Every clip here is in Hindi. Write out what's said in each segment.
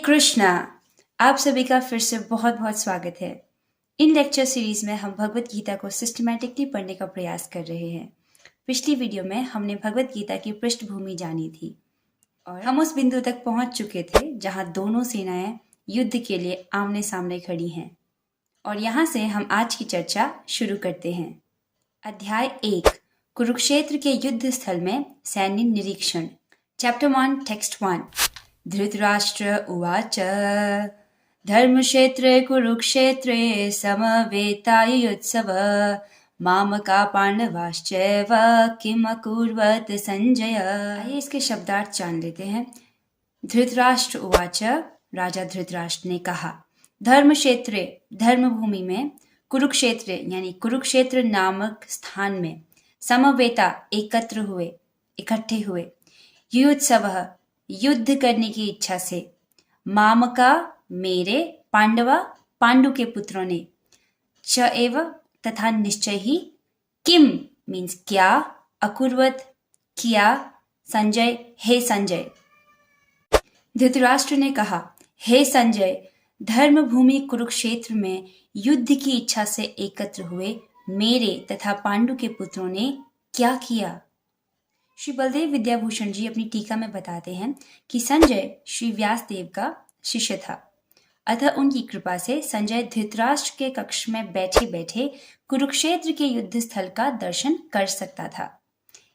कृष्णा। आप सभी का फिर से बहुत बहुत स्वागत है। इन लेक्चर सीरीज में हम भगवत गीता को सिस्टमैटिकली पढ़ने का प्रयास कर रहे हैं। पिछली वीडियो में हमने भगवत गीता की पृष्ठभूमि जानी थी और हम उस बिंदु तक पहुंच चुके थे जहां दोनों सेनाएं युद्ध के लिए आमने सामने खड़ी हैं। और यहाँ से हम आज की चर्चा शुरू करते हैं। अध्याय 1, कुरुक्षेत्र के युद्ध स्थल में सैन्य निरीक्षण। Chapter 1, text 1। धृतराष्ट्र उवाच धर्मक्षेत्रे कुरुक्षेत्रे समवेतायुत्सव मामका पांडवाश्चैव किम अकुर्वत संजय। आइए इसके शब्दार्थ जान लेते हैं। धृतराष्ट्र उवाच, राजा धृतराष्ट्र ने कहा, धर्मक्षेत्रे धर्मभूमि में, कुरुक्षेत्र यानी कुरुक्षेत्र नामक स्थान में, समवेता एकत्र हुए, इकट्ठे हुए, युत्सव युद्ध करने की इच्छा से, मामका मेरे, पांडवा पांडु के पुत्रों ने, च एव तथा निश्चय ही, किम मीन्स क्या, अकुर्वत किया, संजय हे संजय। धृतराष्ट्र ने कहा, हे संजय, धर्मभूमि कुरुक्षेत्र में युद्ध की इच्छा से एकत्र हुए मेरे तथा पांडु के पुत्रों ने क्या किया। श्री बलदेव विद्याभूषण जी अपनी टीका में बताते हैं कि संजय श्री व्यासदेव का शिष्य था, अतः उनकी कृपा से संजय धृतराष्ट्र के कक्ष में बैठे बैठे कुरुक्षेत्र के युद्ध स्थल का दर्शन कर सकता था।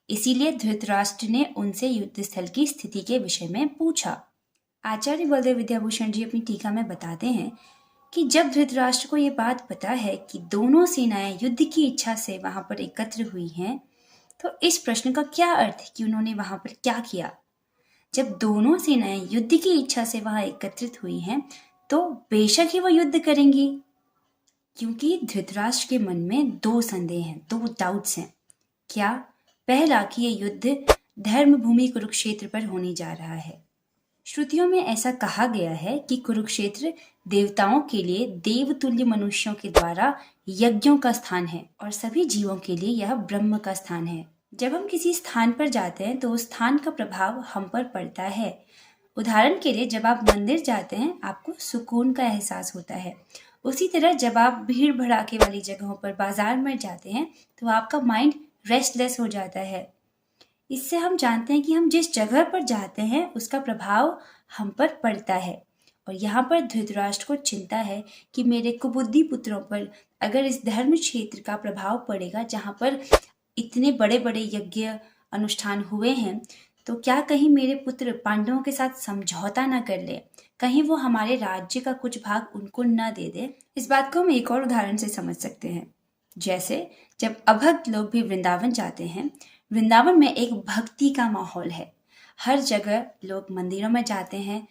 इसीलिए धृतराष्ट्र ने उनसे युद्ध स्थल की स्थिति के विषय में पूछा। आचार्य बलदेव विद्याभूषण जी अपनी टीका में बताते हैं कि जब धृतराष्ट्र को ये बात पता है कि दोनों सेनाएं युद्ध की इच्छा से वहां पर एकत्र हुई हैं, तो इस प्रश्न का क्या अर्थ है कि उन्होंने वहां पर क्या किया। जब दोनों सेनाएं युद्ध की इच्छा से वहां एकत्रित हुई हैं, तो बेशक ही वो युद्ध करेंगी, क्योंकि धृतराष्ट्र के मन में दो संदेह हैं, दो डाउट्स हैं। क्या? पहला कि ये युद्ध धर्मभूमि कुरुक्षेत्र पर होने जा रहा है। श्रुतियों में ऐसा कहा गया है कि कुरुक्षेत्र देवताओं के लिए देवतुल्य मनुष्यों के द्वारा यज्ञों का स्थान है और सभी जीवों के लिए यह ब्रह्म का स्थान है। जब हम किसी स्थान पर जाते हैं तो उस स्थान का प्रभाव हम पर पड़ता है। उदाहरण के लिए, जब आप मंदिर जाते हैं आपको सुकून का एहसास होता है। उसी तरह जब आप भीड़ भड़ाके वाली जगहों पर, बाजार में जाते हैं तो आपका माइंड रेस्टलेस हो जाता है। इससे हम जानते हैं कि हम जिस जगह पर जाते हैं उसका प्रभाव हम पर पड़ता है। और यहाँ पर धृतराष्ट्र को चिंता है कि मेरे कुबुद्धि पुत्रों पर अगर इस धर्म क्षेत्र का प्रभाव पड़ेगा, जहाँ पर इतने बड़े बड़े यज्ञ अनुष्ठान हुए हैं, तो क्या कहीं मेरे पुत्र पांडवों के साथ समझौता न कर ले, कहीं वो हमारे राज्य का कुछ भाग उनको न दे दे। इस बात को हम एक और उदाहरण से समझ सकते हैं। जैसे जब अभक्त लोग भी वृंदावन जाते हैं, वृंदावन में एक भक्ति का माहौल है। हर जगह लोग मंदिरों में जाते हैं,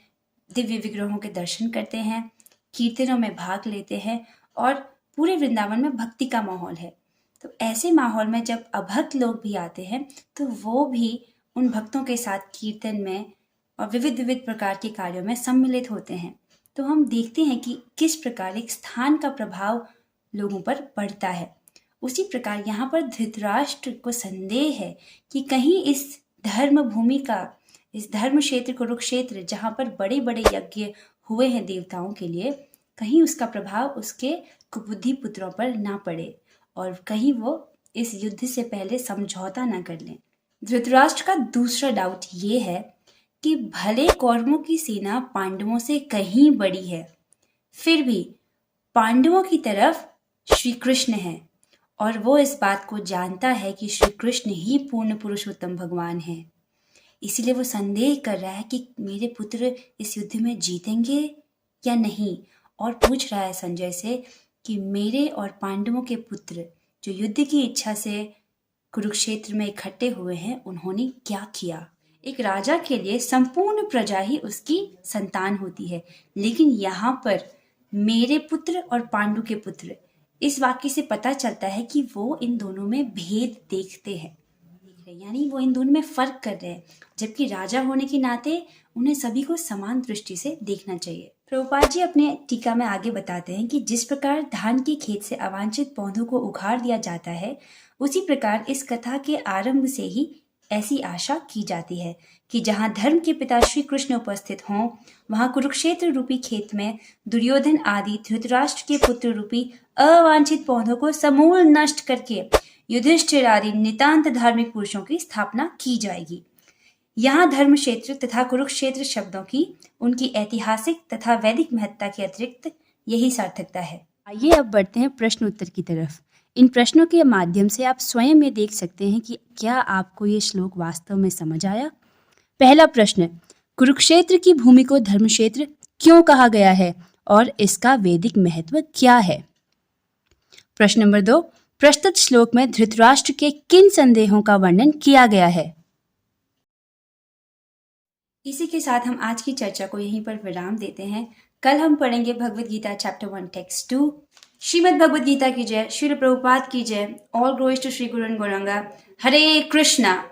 दिव्य विग्रहों के दर्शन करते हैं, कीर्तनों में भाग लेते हैं और पूरे वृंदावन में भक्ति का माहौल है। तो ऐसे माहौल में जब अभक्त लोग भी आते हैं तो वो भी उन भक्तों के साथ कीर्तन में और विविध विविध प्रकार के कार्यों में सम्मिलित होते हैं। तो हम देखते हैं कि किस प्रकार एक स्थान का प्रभाव लोगों पर पड़ता है। उसी प्रकार यहाँ पर धृतराष्ट्र को संदेह है कि कहीं इस धर्म भूमि का, इस धर्म क्षेत्र कुरुक्षेत्र जहाँ पर बड़े बड़े यज्ञ हुए हैं देवताओं के लिए, कहीं उसका प्रभाव उसके कुबुद्धि पुत्रों पर ना पड़े और कहीं वो इस युद्ध से पहले समझौता ना कर लें। धृतराष्ट्र का दूसरा डाउट ये है कि भले कौरवों की सेना पांडवों से कहीं बड़ी है, फिर भी पांडवों की तरफ श्री कृष्ण है और वो इस बात को जानता है कि श्री कृष्ण ही पूर्ण पुरुषोत्तम भगवान है। इसीलिए वो संदेह कर रहा है कि मेरे पुत्र इस युद्ध में जीतेंगे या नहीं, और पूछ रहा है संजय से कि मेरे और पांडवों के पुत्र जो युद्ध की इच्छा से कुरुक्षेत्र में इकट्ठे हुए हैं, उन्होंने क्या किया। एक राजा के लिए संपूर्ण प्रजा ही उसकी संतान होती है, लेकिन यहाँ पर मेरे पुत्र और पांडु के पुत्र, इस वाक्य से पता चलता है कि वो इन दोनों में भेद देखते हैं, यानी वो इन दोनों में फर्क कर रहे हैं, जबकि राजा होने के नाते उन्हें सभी को समान दृष्टि से देखना चाहिए। प्रभुपाद जी अपने टीका में आगे बताते हैं कि जिस प्रकार धान के खेत से अवांछित पौधों को उखाड़ दिया जाता है, उसी प्रकार इस कथा के आरंभ से ही ऐसी आशा की जाती है कि जहां धर्म के पिता श्री कृष्ण उपस्थित हों, वहां कुरुक्षेत्र रूपी खेत में दुर्योधन आदि धृतराष्ट्र के पुत्र रूपी अवांछित पौधों को समूल नष्ट करके युधिष्ठिर आदि नितांत धार्मिक पुरुषों की स्थापना की जाएगी। यहाँ धर्म क्षेत्र तथा कुरुक्षेत्र शब्दों की उनकी ऐतिहासिक तथा वैदिक महत्ता के अतिरिक्त यही सार्थकता है। आइए अब बढ़ते हैं प्रश्न उत्तर की तरफ। इन प्रश्नों के माध्यम से आप स्वयं ये देख सकते हैं कि क्या आपको ये श्लोक वास्तव में समझ आया। पहला प्रश्न, कुरुक्षेत्र की भूमि को धर्मक्षेत्र क्यों कहा गया है और इसका वैदिक महत्व क्या है। प्रश्न नंबर 2, प्रस्तुत श्लोक में धृतराष्ट्र के किन संदेहों का वर्णन किया गया है। इसी के साथ हम आज की चर्चा को यहीं पर विराम देते हैं। कल हम पढ़ेंगे भगवद गीता चैप्टर 1 टेक्स्ट 2। श्रीमद् भगवद गीता की जय, श्रील प्रभुपाद की जय। All glories to Shri Guru and Gauranga. Hare Krishna.